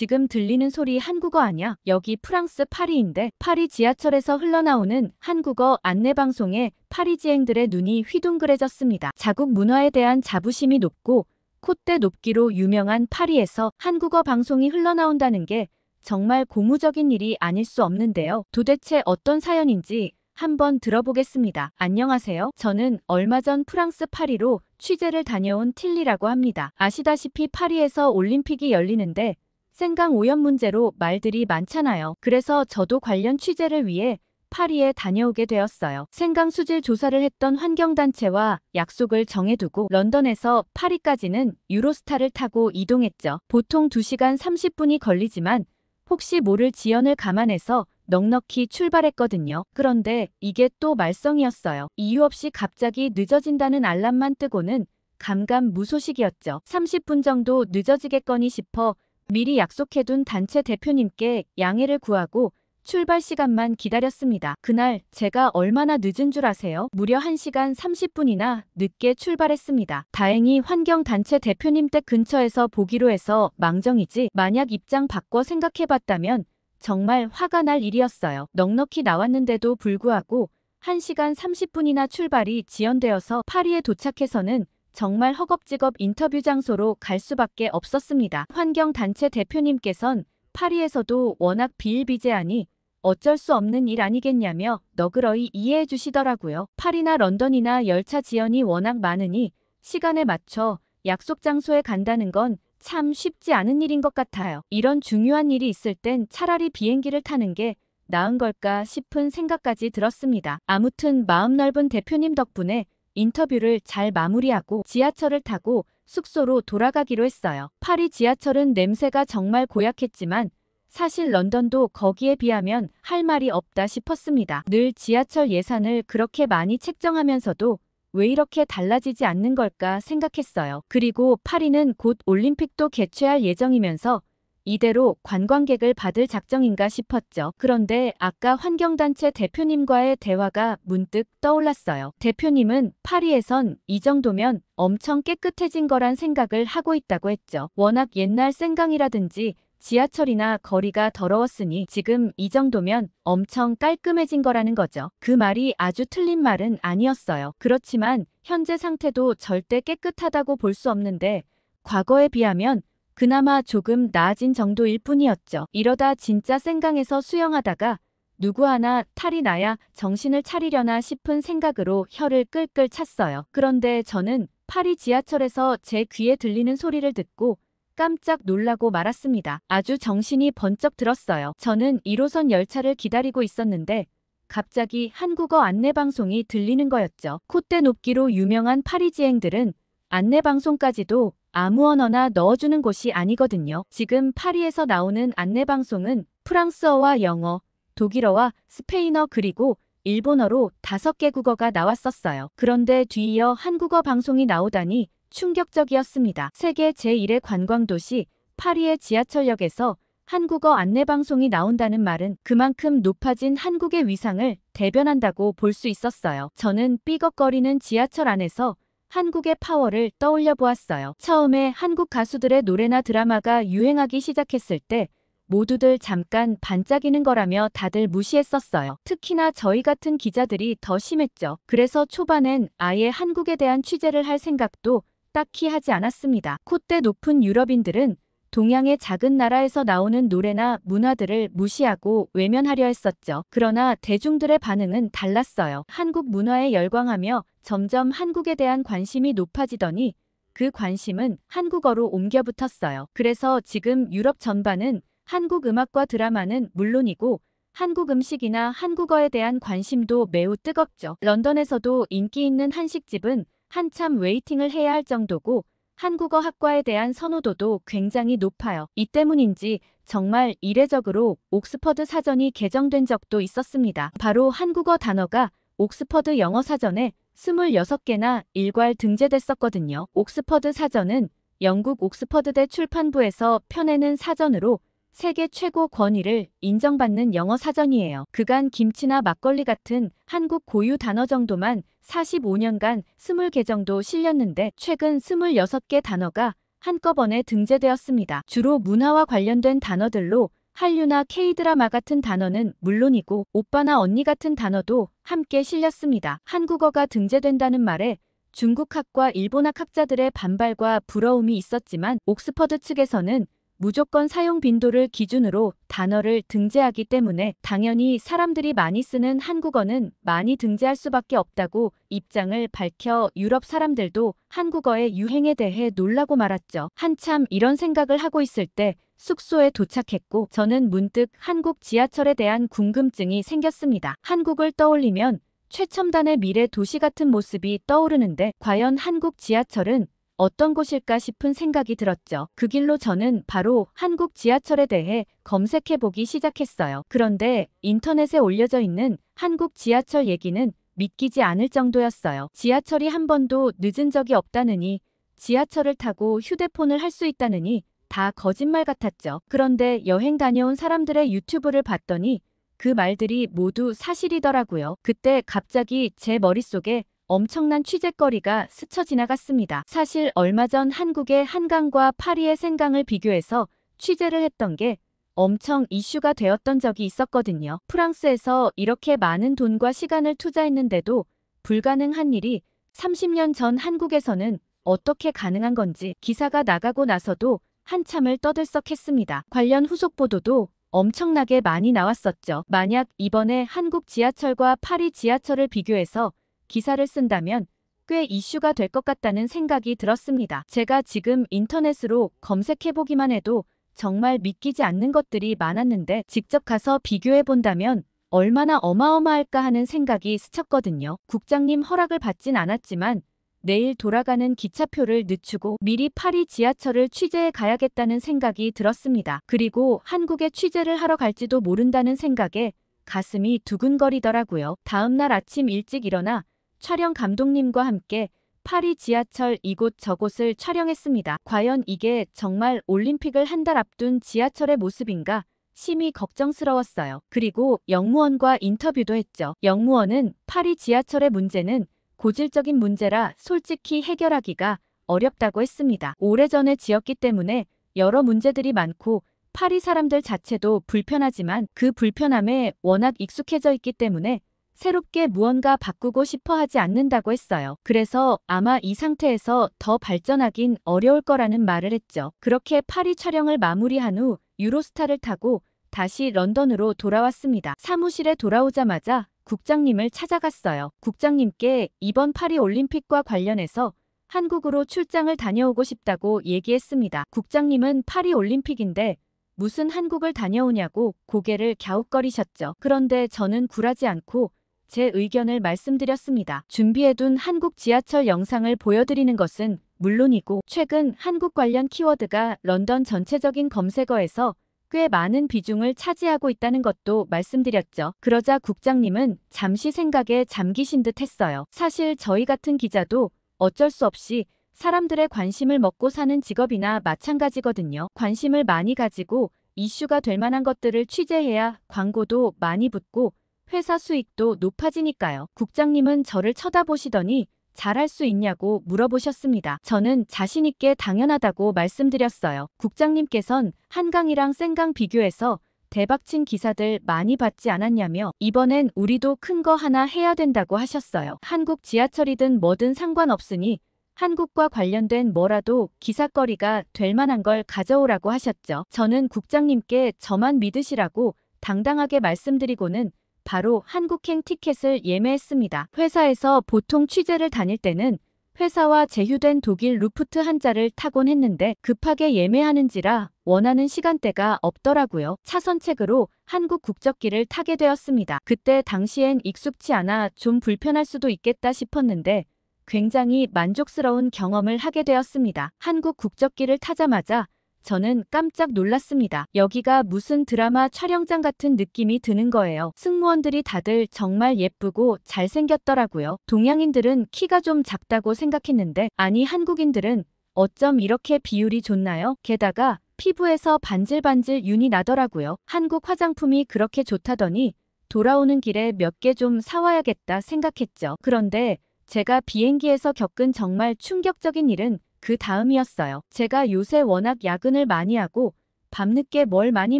지금 들리는 소리 한국어 아냐? 여기 프랑스 파리인데 파리 지하철에서 흘러나오는 한국어 안내방송에 파리지앵들의 눈이 휘둥그레졌습니다. 자국 문화에 대한 자부심이 높고 콧대 높기로 유명한 파리에서 한국어 방송이 흘러나온다는 게 정말 고무적인 일이 아닐 수 없는데요. 도대체 어떤 사연인지 한번 들어보겠습니다. 안녕하세요. 저는 얼마 전 프랑스 파리로 취재를 다녀온 틸리라고 합니다. 아시다시피 파리에서 올림픽이 열리는데 생강 오염 문제로 말들이 많잖아요. 그래서 저도 관련 취재를 위해 파리에 다녀오게 되었어요. 생강 수질 조사를 했던 환경단체와 약속을 정해두고 런던에서 파리까지는 유로스타를 타고 이동했죠. 보통 2시간 30분이 걸리지만 혹시 모를 지연을 감안해서 넉넉히 출발했거든요. 그런데 이게 또 말썽이었어요. 이유 없이 갑자기 늦어진다는 알람만 뜨고는 감감무소식이었죠. 30분 정도 늦어지겠거니 싶어 미리 약속해둔 단체 대표님께 양해를 구하고 출발 시간만 기다렸습니다. 그날 제가 얼마나 늦은 줄 아세요? 무려 1시간 30분이나 늦게 출발했습니다. 다행히 환경단체 대표님 댁 근처에서 보기로 해서 망정이지 만약 입장 바꿔 생각해봤다면 정말 화가 날 일이었어요. 넉넉히 나왔는데도 불구하고 1시간 30분이나 출발이 지연되어서 파리에 도착해서는 정말 허겁지겁 인터뷰 장소로 갈 수밖에 없었습니다. 환경단체 대표님께선 파리에서도 워낙 비일비재하니 어쩔 수 없는 일 아니겠냐며 너그러이 이해해 주시더라고요. 파리나 런던이나 열차 지연이 워낙 많으니 시간에 맞춰 약속 장소에 간다는 건 참 쉽지 않은 일인 것 같아요. 이런 중요한 일이 있을 땐 차라리 비행기를 타는 게 나은 걸까 싶은 생각까지 들었습니다. 아무튼 마음 넓은 대표님 덕분에 인터뷰를 잘 마무리하고 지하철을 타고 숙소로 돌아가기로 했어요. 파리 지하철은 냄새가 정말 고약했지만 사실 런던도 거기에 비하면 할 말이 없다 싶었습니다. 늘 지하철 예산을 그렇게 많이 책정하면서도 왜 이렇게 달라지지 않는 걸까 생각했어요. 그리고 파리는 곧 올림픽도 개최할 예정이면서 이대로 관광객을 받을 작정인가 싶었죠. 그런데 아까 환경단체 대표님과의 대화가 문득 떠올랐어요. 대표님은 파리에선 이 정도면 엄청 깨끗해진 거란 생각을 하고 있다고 했죠. 워낙 옛날 생강이라든지 지하철이나 거리가 더러웠으니 지금 이 정도면 엄청 깔끔해진 거라는 거죠. 그 말이 아주 틀린 말은 아니었어요. 그렇지만 현재 상태도 절대 깨끗하다고 볼 수 없는데 과거에 비하면 그나마 조금 나아진 정도일 뿐이었죠. 이러다 진짜 생강에서 수영하다가 누구 하나 탈이 나야 정신을 차리려나 싶은 생각으로 혀를 끌끌 찼어요. 그런데 저는 파리 지하철에서 제 귀에 들리는 소리를 듣고 깜짝 놀라고 말았습니다. 아주 정신이 번쩍 들었어요. 저는 1호선 열차를 기다리고 있었는데 갑자기 한국어 안내방송이 들리는 거였죠. 콧대 높기로 유명한 파리지앵들은 안내방송까지도 아무 언어나 넣어주는 곳이 아니거든요. 지금 파리에서 나오는 안내방송은 프랑스어와 영어, 독일어와 스페인어 그리고 일본어로 5개 국어가 나왔었어요. 그런데 뒤이어 한국어 방송이 나오다니 충격적이었습니다. 세계 제1의 관광도시 파리의 지하철역에서 한국어 안내방송이 나온다는 말은 그만큼 높아진 한국의 위상을 대변한다고 볼 수 있었어요. 저는 삐걱거리는 지하철 안에서 한국의 파워를 떠올려 보았어요. 처음에 한국 가수들의 노래나 드라마가 유행하기 시작했을 때 모두들 잠깐 반짝이는 거라며 다들 무시했었어요. 특히나 저희 같은 기자들이 더 심했죠. 그래서 초반엔 아예 한국에 대한 취재를 할 생각도 딱히 하지 않았습니다. 콧대 높은 유럽인들은 동양의 작은 나라에서 나오는 노래나 문화들을 무시하고 외면하려 했었죠. 그러나 대중들의 반응은 달랐어요. 한국 문화에 열광하며 점점 한국에 대한 관심이 높아지더니 그 관심은 한국어로 옮겨 붙었어요. 그래서 지금 유럽 전반은 한국 음악과 드라마는 물론이고 한국 음식이나 한국어에 대한 관심도 매우 뜨겁죠. 런던에서도 인기 있는 한식집은 한참 웨이팅을 해야 할 정도고 한국어 학과에 대한 선호도도 굉장히 높아요. 이 때문인지 정말 이례적으로 옥스퍼드 사전이 개정된 적도 있었습니다. 바로 한국어 단어가 옥스퍼드 영어 사전에 26개나 일괄 등재됐었거든요. 옥스퍼드 사전은 영국 옥스퍼드대 출판부에서 펴내는 사전으로 세계 최고 권위를 인정받는 영어 사전이에요. 그간 김치나 막걸리 같은 한국 고유 단어 정도만 45년간 20개 정도 실렸는데 최근 26개 단어가 한꺼번에 등재되었습니다. 주로 문화와 관련된 단어들로 한류나 K-드라마 같은 단어는 물론이고 오빠나 언니 같은 단어도 함께 실렸습니다. 한국어가 등재된다는 말에 중국학과 일본학 학자들의 반발과 부러움이 있었지만 옥스퍼드 측에서는 무조건 사용 빈도를 기준으로 단어를 등재하기 때문에 당연히 사람들이 많이 쓰는 한국어는 많이 등재할 수밖에 없다고 입장을 밝혀 유럽 사람들도 한국어의 유행에 대해 놀라고 말았죠. 한참 이런 생각을 하고 있을 때 숙소에 도착했고 저는 문득 한국 지하철에 대한 궁금증이 생겼습니다. 한국을 떠올리면 최첨단의 미래 도시 같은 모습이 떠오르는데 과연 한국 지하철은 어떤 곳일까 싶은 생각이 들었죠. 그 길로 저는 바로 한국 지하철에 대해 검색해보기 시작했어요. 그런데 인터넷에 올려져 있는 한국 지하철 얘기는 믿기지 않을 정도였어요. 지하철이 한 번도 늦은 적이 없다느니, 지하철을 타고 휴대폰을 할 수 있다느니 다 거짓말 같았죠. 그런데 여행 다녀온 사람들의 유튜브를 봤더니 그 말들이 모두 사실이더라고요. 그때 갑자기 제 머릿속에 엄청난 취재거리가 스쳐 지나갔습니다. 사실 얼마 전 한국의 한강과 파리의 생강을 비교해서 취재를 했던 게 엄청 이슈가 되었던 적이 있었거든요. 프랑스에서 이렇게 많은 돈과 시간을 투자했는데도 불가능한 일이 30년 전 한국에서는 어떻게 가능한 건지 기사가 나가고 나서도 한참을 떠들썩했습니다. 관련 후속 보도도 엄청나게 많이 나왔었죠. 만약 이번에 한국 지하철과 파리 지하철을 비교해서 기사를 쓴다면 꽤 이슈가 될 것 같다는 생각이 들었습니다. 제가 지금 인터넷으로 검색해보기만 해도 정말 믿기지 않는 것들이 많았는데 직접 가서 비교해본다면 얼마나 어마어마할까 하는 생각이 스쳤거든요. 국장님 허락을 받진 않았지만 내일 돌아가는 기차표를 늦추고 미리 파리 지하철을 취재해 가야겠다는 생각이 들었습니다. 그리고 한국에 취재를 하러 갈지도 모른다는 생각에 가슴이 두근거리더라고요. 다음날 아침 일찍 일어나 촬영 감독님과 함께 파리 지하철 이곳 저곳을 촬영했습니다. 과연 이게 정말 올림픽을 한 달 앞둔 지하철의 모습인가 심히 걱정스러웠어요. 그리고 영무원과 인터뷰도 했죠. 영무원은 파리 지하철의 문제는 고질적인 문제라 솔직히 해결하기가 어렵다고 했습니다. 오래전에 지었기 때문에 여러 문제들이 많고 파리 사람들 자체도 불편하지만 그 불편함에 워낙 익숙해져 있기 때문에 새롭게 무언가 바꾸고 싶어 하지 않는다고 했어요. 그래서 아마 이 상태에서 더 발전하긴 어려울 거라는 말을 했죠. 그렇게 파리 촬영을 마무리한 후 유로스타를 타고 다시 런던으로 돌아왔습니다. 사무실에 돌아오자마자 국장님을 찾아갔어요. 국장님께 이번 파리 올림픽과 관련해서 한국으로 출장을 다녀오고 싶다고 얘기했습니다. 국장님은 파리 올림픽인데 무슨 한국을 다녀오냐고 고개를 갸웃거리셨죠. 그런데 저는 굴하지 않고 제 의견을 말씀드렸습니다. 준비해둔 한국 지하철 영상을 보여드리는 것은 물론이고 최근 한국 관련 키워드가 런던 전체적인 검색어에서 꽤 많은 비중을 차지하고 있다는 것도 말씀드렸죠. 그러자 국장님은 잠시 생각에 잠기신 듯 했어요. 사실 저희 같은 기자도 어쩔 수 없이 사람들의 관심을 먹고 사는 직업이나 마찬가지거든요. 관심을 많이 가지고 이슈가 될 만한 것들을 취재해야 광고도 많이 붙고 회사 수익도 높아지니까요. 국장님은 저를 쳐다보시더니 잘할 수 있냐고 물어보셨습니다. 저는 자신있게 당연하다고 말씀드렸어요. 국장님께선 한강이랑 생강 비교해서 대박친 기사들 많이 봤지 않았냐며 이번엔 우리도 큰 거 하나 해야 된다고 하셨어요. 한국 지하철이든 뭐든 상관없으니 한국과 관련된 뭐라도 기사거리가 될 만한 걸 가져오라고 하셨죠. 저는 국장님께 저만 믿으시라고 당당하게 말씀드리고는 바로 한국행 티켓을 예매했습니다. 회사에서 보통 취재를 다닐 때는 회사와 제휴된 독일 루프트 한자를 타곤 했는데 급하게 예매하는지라 원하는 시간대가 없더라고요. 차선책으로 한국 국적기를 타게 되었습니다. 그때 당시엔 익숙치 않아 좀 불편할 수도 있겠다 싶었는데 굉장히 만족스러운 경험을 하게 되었습니다. 한국 국적기를 타자마자 저는 깜짝 놀랐습니다. 여기가 무슨 드라마 촬영장 같은 느낌이 드는 거예요. 승무원들이 다들 정말 예쁘고 잘생겼더라고요. 동양인들은 키가 좀 작다고 생각했는데 아니 한국인들은 어쩜 이렇게 비율이 좋나요? 게다가 피부에서 반질반질 윤이 나더라고요. 한국 화장품이 그렇게 좋다더니 돌아오는 길에 몇 개 좀 사와야겠다 생각했죠. 그런데 제가 비행기에서 겪은 정말 충격적인 일은 그 다음이었어요. 제가 요새 워낙 야근을 많이 하고 밤늦게 뭘 많이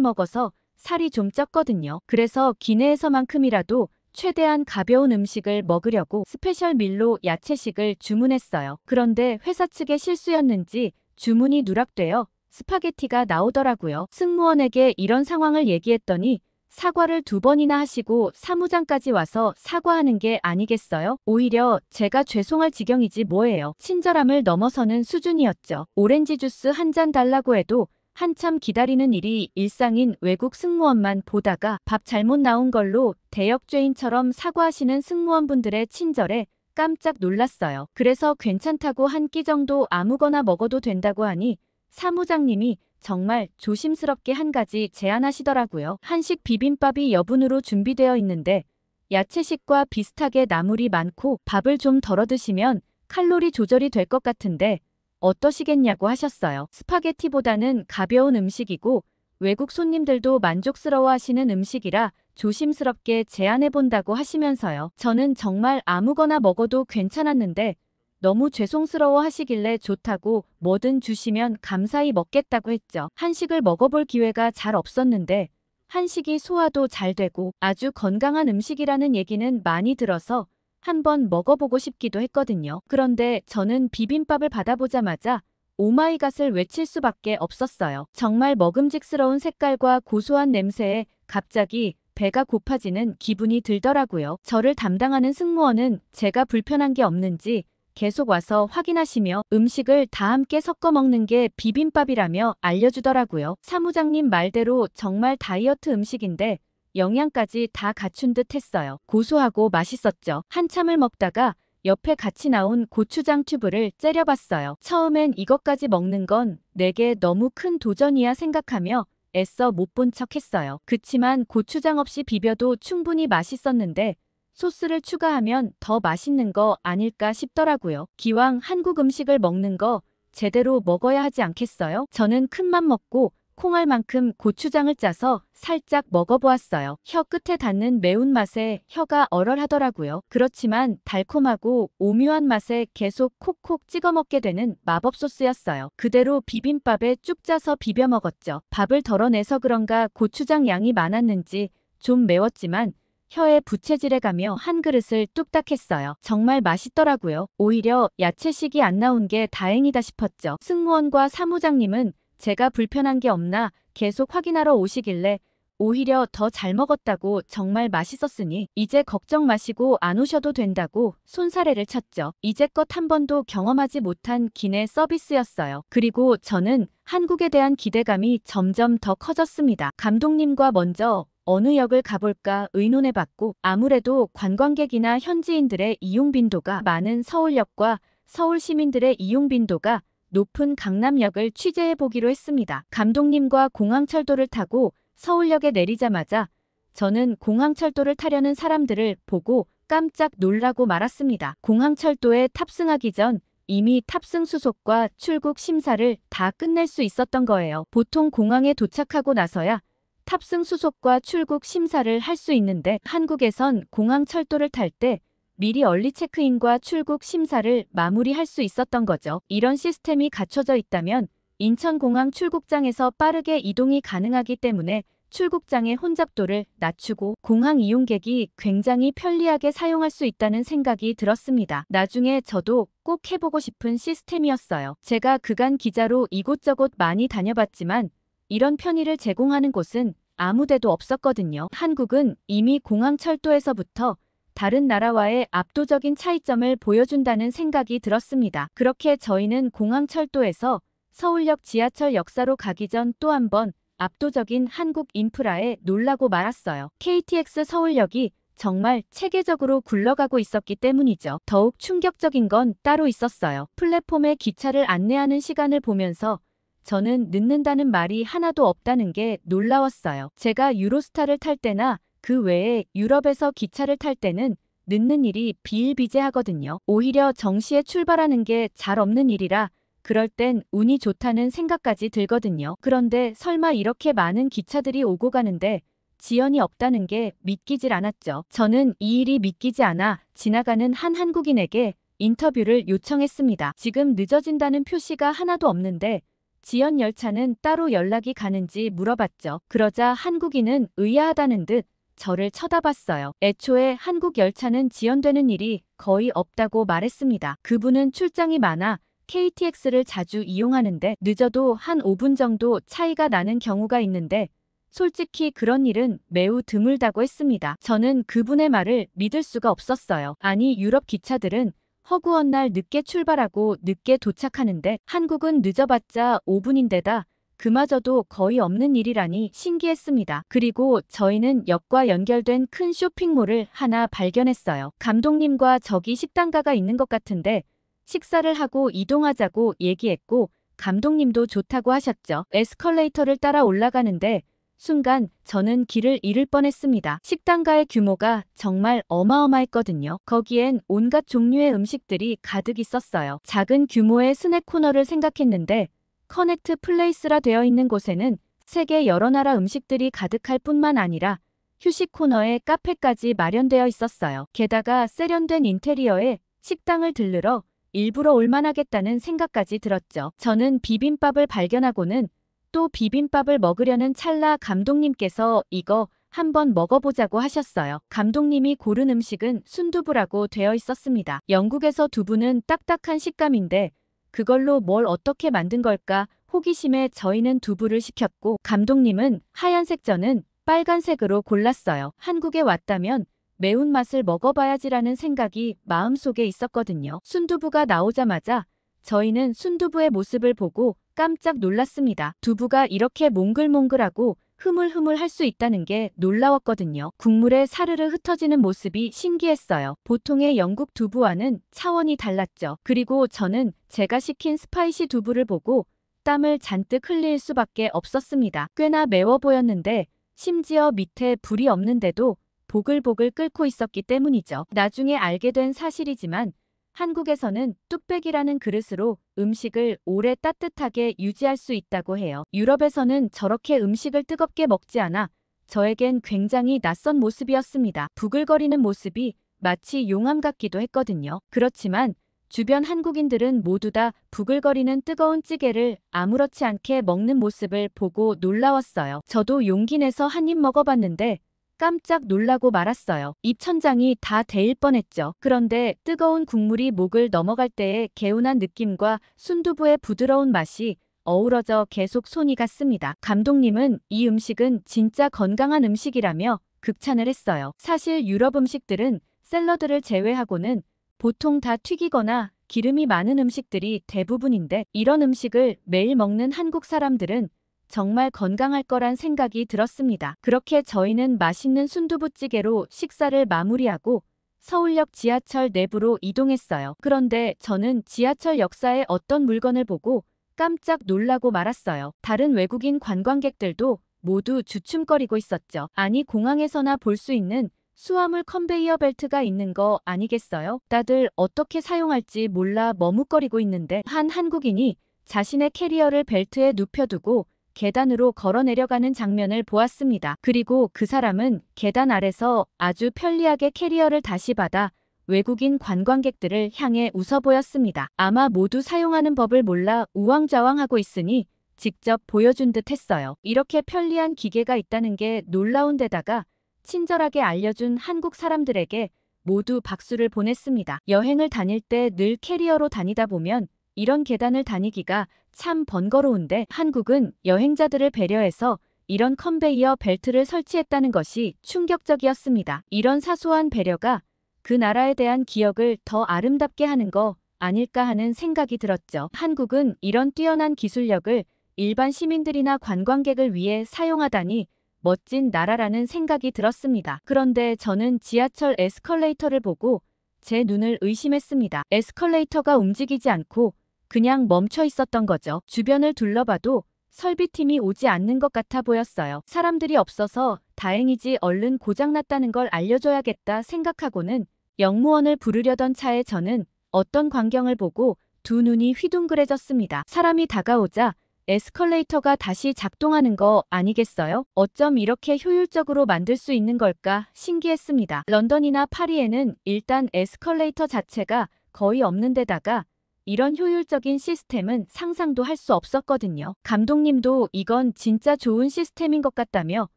먹어서 살이 좀 쪘거든요. 그래서 기내에서만큼이라도 최대한 가벼운 음식을 먹으려고 스페셜 밀로 야채식을 주문했어요. 그런데 회사 측의 실수였는지 주문이 누락되어 스파게티가 나오더라고요. 승무원에게 이런 상황을 얘기했더니 사과를 2번이나 하시고 사무장까지 와서 사과하는 게 아니겠어요? 오히려 제가 죄송할 지경이지 뭐예요. 친절함을 넘어서는 수준이었죠. 오렌지 주스 한 잔 달라고 해도 한참 기다리는 일이 일상인 외국 승무원만 보다가 밥 잘못 나온 걸로 대역죄인처럼 사과하시는 승무원분들의 친절에 깜짝 놀랐어요. 그래서 괜찮다고 한 끼 정도 아무거나 먹어도 된다고 하니 사무장님이 정말 조심스럽게 한 가지 제안하시더라고요. 한식 비빔밥이 여분으로 준비되어 있는데 야채식과 비슷하게 나물이 많고 밥을 좀 덜어 드시면 칼로리 조절이 될 것 같은데 어떠시겠냐고 하셨어요. 스파게티보다는 가벼운 음식이고 외국 손님들도 만족스러워 하시는 음식이라 조심스럽게 제안해본다고 하시면서요. 저는 정말 아무거나 먹어도 괜찮았는데 너무 죄송스러워 하시길래 좋다고 뭐든 주시면 감사히 먹겠다고 했죠. 한식을 먹어볼 기회가 잘 없었는데 한식이 소화도 잘 되고 아주 건강한 음식이라는 얘기는 많이 들어서 한번 먹어보고 싶기도 했거든요. 그런데 저는 비빔밥을 받아보자마자 오마이갓을 외칠 수밖에 없었어요. 정말 먹음직스러운 색깔과 고소한 냄새에 갑자기 배가 고파지는 기분이 들더라고요. 저를 담당하는 승무원은 제가 불편한 게 없는지 계속 와서 확인하시며 음식을 다 함께 섞어 먹는 게 비빔밥이라며 알려주더라고요. 사무장님 말대로 정말 다이어트 음식인데 영양까지 다 갖춘 듯 했어요. 고소하고 맛있었죠. 한참을 먹다가 옆에 같이 나온 고추장 튜브를 째려봤어요. 처음엔 이것까지 먹는 건 내게 너무 큰 도전이야 생각하며 애써 못 본 척 했어요. 그치만 고추장 없이 비벼도 충분히 맛있었는데 소스를 추가하면 더 맛있는 거 아닐까 싶더라고요. 기왕 한국 음식을 먹는 거 제대로 먹어야 하지 않겠어요? 저는 큰맘 먹고 콩알만큼 고추장을 짜서 살짝 먹어보았어요. 혀 끝에 닿는 매운맛에 혀가 얼얼하더라고요. 그렇지만 달콤하고 오묘한 맛에 계속 콕콕 찍어 먹게 되는 마법 소스였어요. 그대로 비빔밥에 쭉 짜서 비벼 먹었죠. 밥을 덜어내서 그런가 고추장 양이 많았는지 좀 매웠지만 혀에 부채질해가며 한 그릇을 뚝딱 했어요. 정말 맛있더라고요. 오히려 야채식이 안 나온 게 다행이다 싶었죠. 승무원과 사무장님은 제가 불편한 게 없나 계속 확인하러 오시길래 오히려 더 잘 먹었다고 정말 맛있었으니 이제 걱정 마시고 안 오셔도 된다고 손사래를 쳤죠. 이제껏 한 번도 경험하지 못한 기내 서비스였어요. 그리고 저는 한국에 대한 기대감이 점점 더 커졌습니다. 감독님과 먼저 어느 역을 가볼까 의논해봤고 아무래도 관광객이나 현지인들의 이용 빈도가 많은 서울역과 서울 시민들의 이용 빈도가 높은 강남역을 취재해보기로 했습니다. 감독님과 공항철도를 타고 서울역에 내리자마자 저는 공항철도를 타려는 사람들을 보고 깜짝 놀라고 말았습니다. 공항철도에 탑승하기 전 이미 탑승 수속과 출국 심사를 다 끝낼 수 있었던 거예요. 보통 공항에 도착하고 나서야 탑승 수속과 출국 심사를 할 수 있는데 한국에선 공항 철도를 탈 때 미리 얼리 체크인과 출국 심사를 마무리할 수 있었던 거죠. 이런 시스템이 갖춰져 있다면 인천공항 출국장에서 빠르게 이동이 가능하기 때문에 출국장의 혼잡도를 낮추고 공항 이용객이 굉장히 편리하게 사용할 수 있다는 생각이 들었습니다. 나중에 저도 꼭 해보고 싶은 시스템이었어요. 제가 그간 기자로 이곳저곳 많이 다녀봤지만 이런 편의를 제공하는 곳은 아무데도 없었거든요. 한국은 이미 공항 철도에서부터 다른 나라와의 압도적인 차이점을 보여준다는 생각이 들었습니다. 그렇게 저희는 공항 철도에서 서울역 지하철 역사로 가기 전 또 한 번 압도적인 한국 인프라에 놀라고 말았어요. KTX 서울역이 정말 체계적으로 굴러가고 있었기 때문이죠. 더욱 충격적인 건 따로 있었어요. 플랫폼에 기차를 안내하는 시간을 보면서 저는 늦는다는 말이 하나도 없다는 게 놀라웠어요. 제가 유로스타를 탈 때나 그 외에 유럽에서 기차를 탈 때는 늦는 일이 비일비재하거든요. 오히려 정시에 출발하는 게 잘 없는 일이라 그럴 땐 운이 좋다는 생각까지 들거든요. 그런데 설마 이렇게 많은 기차들이 오고 가는데 지연이 없다는 게 믿기질 않았죠. 저는 이 일이 믿기지 않아 지나가는 한 한국인에게 인터뷰를 요청했습니다. 지금 늦어진다는 표시가 하나도 없는데 지연 열차는 따로 연락이 가는지 물어봤죠. 그러자 한국인은 의아하다는 듯 저를 쳐다봤어요. 애초에 한국 열차는 지연되는 일이 거의 없다고 말했습니다. 그분은 출장이 많아 KTX를 자주 이용하는데 늦어도 한 5분 정도 차이가 나는 경우가 있는데 솔직히 그런 일은 매우 드물다고 했습니다. 저는 그분의 말을 믿을 수가 없었어요. 아니, 유럽 기차들은 허구한 날 늦게 출발하고 늦게 도착하는데 한국은 늦어봤자 5분인데다 그마저도 거의 없는 일이라니 신기했습니다. 그리고 저희는 역과 연결된 큰 쇼핑몰을 하나 발견했어요. 감독님과 저기 식당가가 있는 것 같은데 식사를 하고 이동하자고 얘기했고 감독님도 좋다고 하셨죠. 에스컬레이터를 따라 올라가는데 순간 저는 길을 잃을 뻔했습니다. 식당가의 규모가 정말 어마어마했거든요. 거기엔 온갖 종류의 음식들이 가득 있었어요. 작은 규모의 스낵 코너를 생각했는데 커넥트 플레이스라 되어 있는 곳에는 세계 여러 나라 음식들이 가득할 뿐만 아니라 휴식 코너에 카페까지 마련되어 있었어요. 게다가 세련된 인테리어에 식당을 들르러 일부러 올만하겠다는 생각까지 들었죠. 저는 비빔밥을 발견하고는 또 비빔밥을 먹으려는 찰나 감독님께서 이거 한번 먹어보자고 하셨어요. 감독님이 고른 음식은 순두부라고 되어 있었습니다. 영국에서 두부는 딱딱한 식감인데 그걸로 뭘 어떻게 만든 걸까 호기심에 저희는 두부를 시켰고 감독님은 하얀색, 저는 빨간색으로 골랐어요. 한국에 왔다면 매운맛을 먹어봐야지라는 생각이 마음속에 있었거든요. 순두부가 나오자마자 저희는 순두부의 모습을 보고 깜짝 놀랐습니다. 두부가 이렇게 몽글몽글하고 흐물흐물할 수 있다는 게 놀라웠거든요. 국물에 사르르 흩어지는 모습이 신기했어요. 보통의 영국 두부와는 차원이 달랐죠. 그리고 저는 제가 시킨 스파이시 두부를 보고 땀을 잔뜩 흘릴 수밖에 없었습니다. 꽤나 매워 보였는데 심지어 밑에 불이 없는데도 보글보글 끓고 있었기 때문이죠. 나중에 알게 된 사실이지만 한국에서는 뚝배기라는 그릇으로 음식을 오래 따뜻하게 유지할 수 있다고 해요. 유럽에서는 저렇게 음식을 뜨겁게 먹지 않아 저에겐 굉장히 낯선 모습이었습니다. 부글거리는 모습이 마치 용암 같기도 했거든요. 그렇지만 주변 한국인들은 모두 다 부글거리는 뜨거운 찌개를 아무렇지 않게 먹는 모습을 보고 놀라웠어요. 저도 용기 내서 한 입 먹어봤는데 깜짝 놀라고 말았어요. 입천장이 다 데일 뻔했죠. 그런데 뜨거운 국물이 목을 넘어갈 때의 개운한 느낌과 순두부의 부드러운 맛이 어우러져 계속 손이 갔습니다. 감독님은 이 음식은 진짜 건강한 음식이라며 극찬을 했어요. 사실 유럽 음식들은 샐러드를 제외하고는 보통 다 튀기거나 기름이 많은 음식들이 대부분인데 이런 음식을 매일 먹는 한국 사람들은 정말 건강할 거란 생각이 들었습니다. 그렇게 저희는 맛있는 순두부찌개로 식사를 마무리하고 서울역 지하철 내부로 이동했어요. 그런데 저는 지하철 역사에 어떤 물건을 보고 깜짝 놀라고 말았어요. 다른 외국인 관광객들도 모두 주춤거리고 있었죠. 아니, 공항에서나 볼 수 있는 수화물 컨베이어 벨트가 있는 거 아니겠어요? 다들 어떻게 사용할지 몰라 머뭇거리고 있는데 한 한국인이 자신의 캐리어를 벨트에 눕혀두고 계단으로 걸어 내려가는 장면을 보았습니다. 그리고 그 사람은 계단 아래서 아주 편리하게 캐리어를 다시 받아 외국인 관광객들을 향해 웃어 보였습니다. 아마 모두 사용하는 법을 몰라 우왕좌왕하고 있으니 직접 보여준 듯 했어요. 이렇게 편리한 기계가 있다는 게 놀라운 데다가 친절하게 알려준 한국 사람들에게 모두 박수를 보냈습니다. 여행을 다닐 때 늘 캐리어로 다니다 보면 이런 계단을 다니기가 참 번거로운데 한국은 여행자들을 배려해서 이런 컨베이어 벨트를 설치했다는 것이 충격적이었습니다. 이런 사소한 배려가 그 나라에 대한 기억을 더 아름답게 하는 거 아닐까 하는 생각이 들었죠. 한국은 이런 뛰어난 기술력을 일반 시민들이나 관광객을 위해 사용하다니 멋진 나라라는 생각이 들었습니다. 그런데 저는 지하철 에스컬레이터를 보고 제 눈을 의심했습니다. 에스컬레이터가 움직이지 않고 그냥 멈춰 있었던 거죠. 주변을 둘러봐도 설비팀이 오지 않는 것 같아 보였어요. 사람들이 없어서 다행이지 얼른 고장났다는 걸 알려줘야겠다 생각하고는 영무원을 부르려던 차에 저는 어떤 광경을 보고 두 눈이 휘둥그레졌습니다. 사람이 다가오자 에스컬레이터가 다시 작동하는 거 아니겠어요? 어쩜 이렇게 효율적으로 만들 수 있는 걸까 신기했습니다. 런던이나 파리에는 일단 에스컬레이터 자체가 거의 없는 데다가 이런 효율적인 시스템은 상상도 할 수 없었거든요. 감독님도 이건 진짜 좋은 시스템인 것 같다며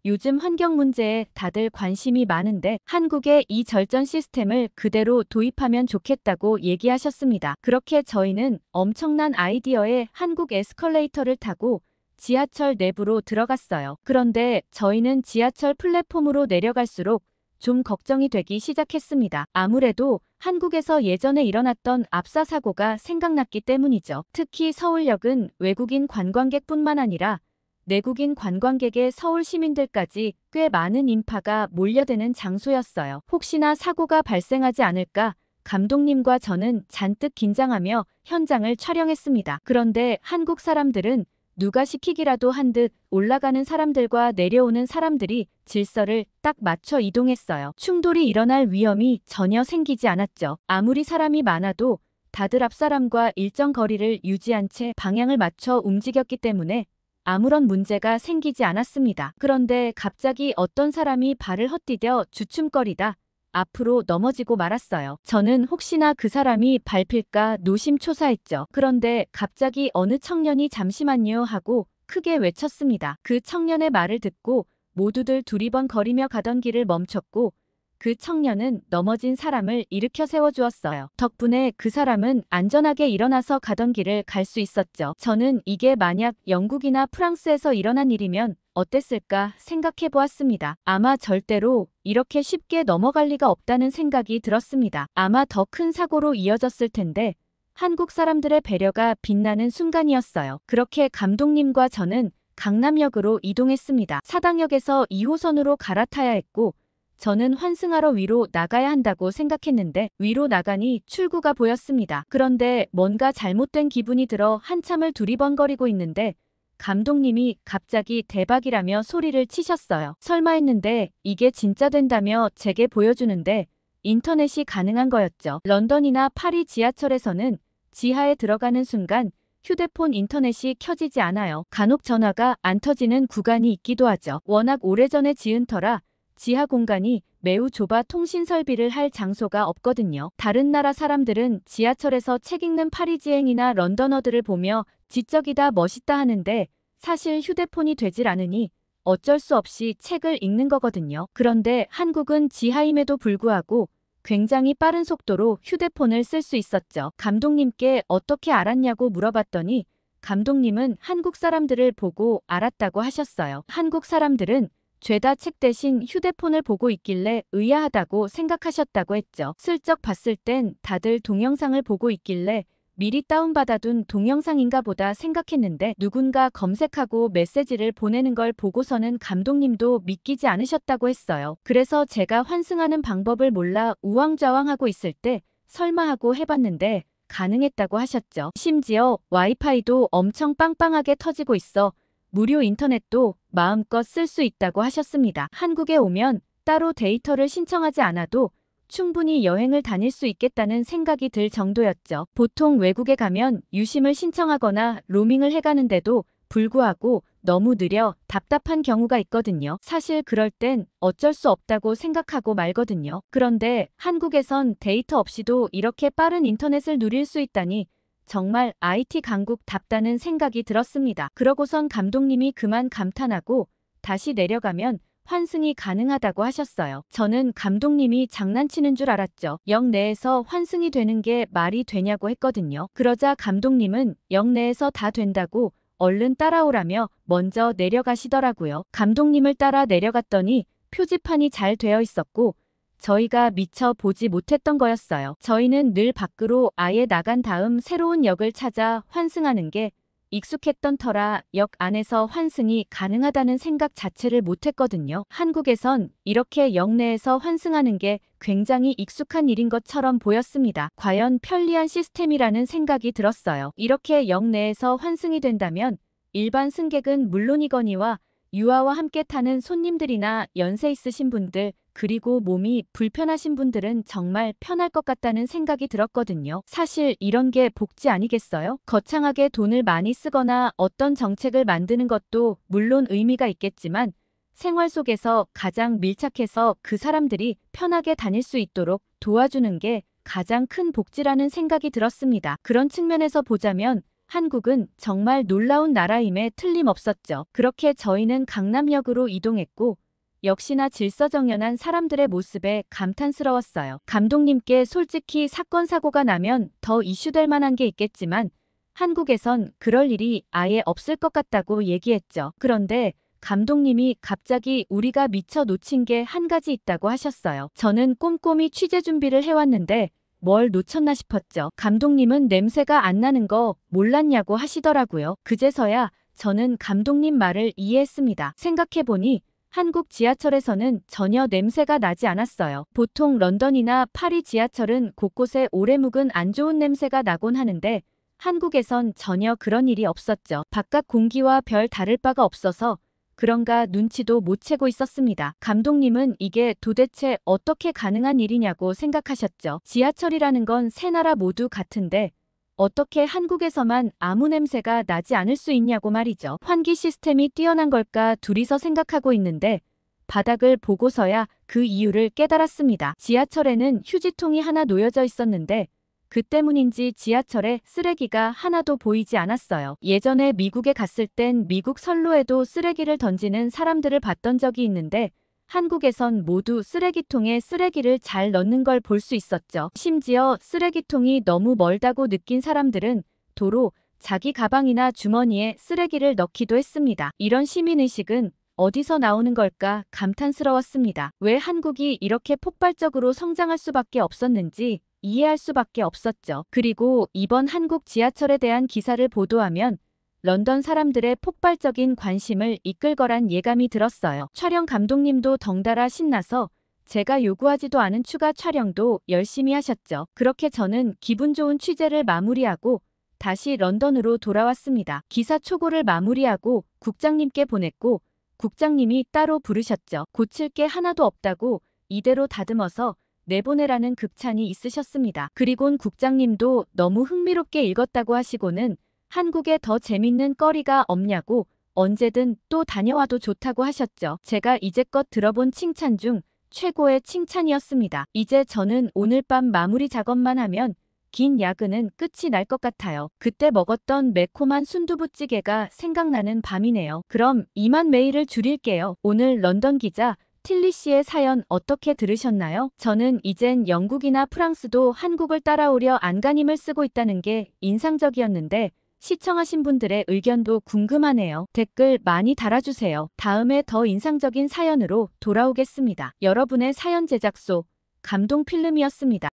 요즘 환경 문제에 다들 관심이 많은데 한국에 이 절전 시스템을 그대로 도입하면 좋겠다고 얘기하셨습니다. 그렇게 저희는 엄청난 아이디어의 한국 에스컬레이터를 타고 지하철 내부로 들어갔어요. 그런데 저희는 지하철 플랫폼으로 내려갈수록 좀 걱정이 되기 시작했습니다. 아무래도 한국에서 예전에 일어났던 압사 사고가 생각났기 때문이죠. 특히 서울역은 외국인 관광객뿐만 아니라 내국인 관광객의 서울 시민들까지 꽤 많은 인파가 몰려드는 장소였어요. 혹시나 사고가 발생하지 않을까 감독님과 저는 잔뜩 긴장하며 현장을 촬영했습니다. 그런데 한국 사람들은 누가 시키기라도 한 듯 올라가는 사람들과 내려오는 사람들이 질서를 딱 맞춰 이동했어요. 충돌이 일어날 위험이 전혀 생기지 않았죠. 아무리 사람이 많아도 다들 앞 사람과 일정 거리를 유지한 채 방향을 맞춰 움직였기 때문에 아무런 문제가 생기지 않았습니다. 그런데 갑자기 어떤 사람이 발을 헛디뎌 주춤거리다 앞으로 넘어지고 말았어요. 저는 혹시나 그 사람이 밟힐까 노심초사했죠. 그런데 갑자기 어느 청년이 잠시만요 하고 크게 외쳤습니다. 그 청년의 말을 듣고 모두들 두리번거리며 가던 길을 멈췄고 그 청년은 넘어진 사람을 일으켜 세워주었어요. 덕분에 그 사람은 안전하게 일어나서 가던 길을 갈 수 있었죠. 저는 이게 만약 영국이나 프랑스에서 일어난 일이면 어땠을까 생각해 보았습니다. 아마 절대로 이렇게 쉽게 넘어갈 리가 없다는 생각이 들었습니다. 아마 더 큰 사고로 이어졌을 텐데 한국 사람들의 배려가 빛나는 순간이었어요. 그렇게 감독님과 저는 강남역으로 이동했습니다. 사당역에서 2호선으로 갈아타야 했고 저는 환승하러 위로 나가야 한다고 생각했는데 위로 나가니 출구가 보였습니다. 그런데 뭔가 잘못된 기분이 들어 한참을 두리번거리고 있는데 감독님이 갑자기 대박이라며 소리를 치셨어요. 설마 했는데 이게 진짜 된다며 제게 보여주는데 인터넷이 가능한 거였죠. 런던이나 파리 지하철에서는 지하에 들어가는 순간 휴대폰 인터넷이 켜지지 않아요. 간혹 전화가 안 터지는 구간이 있기도 하죠. 워낙 오래전에 지은 터라 지하 공간이 매우 좁아 통신 설비를 할 장소가 없거든요. 다른 나라 사람들은 지하철에서 책 읽는 파리지앵이나 런던어들을 보며 지적이다 멋있다 하는데 사실 휴대폰이 되질 않으니 어쩔 수 없이 책을 읽는 거거든요. 그런데 한국은 지하임에도 불구하고 굉장히 빠른 속도로 휴대폰을 쓸 수 있었죠. 감독님께 어떻게 알았냐고 물어봤더니 감독님은 한국 사람들을 보고 알았다고 하셨어요. 한국 사람들은 죄다 책 대신 휴대폰을 보고 있길래 의아하다고 생각하셨다고 했죠. 슬쩍 봤을 땐 다들 동영상을 보고 있길래 미리 다운받아둔 동영상인가 보다 생각했는데 누군가 검색하고 메시지를 보내는 걸 보고서는 감독님도 믿기지 않으셨다고 했어요. 그래서 제가 환승하는 방법을 몰라 우왕좌왕하고 있을 때 설마 하고 해봤는데 가능했다고 하셨죠. 심지어 와이파이도 엄청 빵빵하게 터지고 있어 무료 인터넷도 마음껏 쓸 수 있다고 하셨습니다. 한국에 오면 따로 데이터를 신청하지 않아도 충분히 여행을 다닐 수 있겠다는 생각이 들 정도였죠. 보통 외국에 가면 유심을 신청하거나 로밍을 해가는데도 불구하고 너무 느려 답답한 경우가 있거든요. 사실 그럴 땐 어쩔 수 없다고 생각하고 말거든요. 그런데 한국에선 데이터 없이도 이렇게 빠른 인터넷을 누릴 수 있다니 정말 IT 강국답다는 생각이 들었습니다. 그러고선 감독님이 그만 감탄하고 다시 내려가면 환승이 가능하다고 하셨어요. 저는 감독님이 장난치는 줄 알았죠. 역 내에서 환승이 되는 게 말이 되냐고 했거든요. 그러자 감독님은 역 내에서 다 된다고 얼른 따라오라며 먼저 내려가시더라고요. 감독님을 따라 내려갔더니 표지판이 잘 되어 있었고 저희가 미처 보지 못했던 거였어요. 저희는 늘 밖으로 아예 나간 다음 새로운 역을 찾아 환승하는 게 익숙했던 터라 역 안에서 환승이 가능하다는 생각 자체를 못했거든요. 한국에선 이렇게 역 내에서 환승하는 게 굉장히 익숙한 일인 것처럼 보였습니다. 과연 편리한 시스템이라는 생각이 들었어요. 이렇게 역 내에서 환승이 된다면 일반 승객은 물론이거니와 유아와 함께 타는 손님들이나 연세 있으신 분들 그리고 몸이 불편하신 분들은 정말 편할 것 같다는 생각이 들었거든요. 사실 이런 게 복지 아니겠어요? 거창하게 돈을 많이 쓰거나 어떤 정책을 만드는 것도 물론 의미가 있겠지만 생활 속에서 가장 밀착해서 그 사람들이 편하게 다닐 수 있도록 도와주는 게 가장 큰 복지라는 생각이 들었습니다. 그런 측면에서 보자면 한국은 정말 놀라운 나라임에 틀림없었죠. 그렇게 저희는 강남역으로 이동했고 역시나 질서정연한 사람들의 모습에 감탄스러웠어요. 감독님께 솔직히 사건 사고가 나면 더 이슈될 만한 게 있겠지만 한국에선 그럴 일이 아예 없을 것 같다고 얘기했죠. 그런데 감독님이 갑자기 우리가 미처 놓친 게 한 가지 있다고 하셨어요. 저는 꼼꼼히 취재 준비를 해왔는데 뭘 놓쳤나 싶었죠. 감독님은 냄새가 안 나는 거 몰랐냐고 하시더라고요. 그제서야 저는 감독님 말을 이해했습니다. 생각해보니 한국 지하철에서는 전혀 냄새가 나지 않았어요. 보통 런던이나 파리 지하철은 곳곳에 오래 묵은 안 좋은 냄새가 나곤 하는데 한국에선 전혀 그런 일이 없었죠. 바깥 공기와 별 다를 바가 없어서 그런가 눈치도 못 채고 있었습니다. 감독님은 이게 도대체 어떻게 가능한 일이냐고 생각하셨죠. 지하철이라는 건 세 나라 모두 같은데 어떻게 한국에서만 아무 냄새가 나지 않을 수 있냐고 말이죠. 환기 시스템이 뛰어난 걸까 둘이서 생각하고 있는데 바닥을 보고서야 그 이유를 깨달았습니다. 지하철에는 휴지통이 하나 놓여져 있었는데 그 때문인지 지하철에 쓰레기가 하나도 보이지 않았어요. 예전에 미국에 갔을 땐 미국 선로에도 쓰레기를 던지는 사람들을 봤던 적이 있는데 한국에선 모두 쓰레기통에 쓰레기를 잘 넣는 걸 볼 수 있었죠. 심지어 쓰레기통이 너무 멀다고 느낀 사람들은 도로 자기 가방이나 주머니에 쓰레기를 넣기도 했습니다. 이런 시민의식은 어디서 나오는 걸까 감탄스러웠습니다. 왜 한국이 이렇게 폭발적으로 성장할 수밖에 없었는지 이해할 수밖에 없었죠. 그리고 이번 한국 지하철에 대한 기사를 보도하면 런던 사람들의 폭발적인 관심을 이끌 거란 예감이 들었어요. 촬영 감독님도 덩달아 신나서 제가 요구하지도 않은 추가 촬영도 열심히 하셨죠. 그렇게 저는 기분 좋은 취재를 마무리하고 다시 런던으로 돌아왔습니다. 기사 초고를 마무리하고 국장님께 보냈고 국장님이 따로 부르셨죠. 고칠 게 하나도 없다고 이대로 다듬어서 내보내라는 극찬이 있으셨습니다. 그리곤 국장님도 너무 흥미롭게 읽었다고 하시고는 한국에 더 재밌는 거리가 없냐고 언제든 또 다녀와도 좋다고 하셨죠. 제가 이제껏 들어본 칭찬 중 최고의 칭찬이었습니다. 이제 저는 오늘 밤 마무리 작업만 하면 긴 야근은 끝이 날 것 같아요. 그때 먹었던 매콤한 순두부찌개가 생각나는 밤이네요. 그럼 이만 메일을 줄일게요. 오늘 런던 기자 틸리 씨의 사연 어떻게 들으셨나요? 저는 이젠 영국이나 프랑스도 한국을 따라오려 안간힘을 쓰고 있다는 게 인상적이었는데 시청하신 분들의 의견도 궁금하네요. 댓글 많이 달아주세요. 다음에 더 인상적인 사연으로 돌아오겠습니다. 여러분의 사연 제작소 감동필름이었습니다.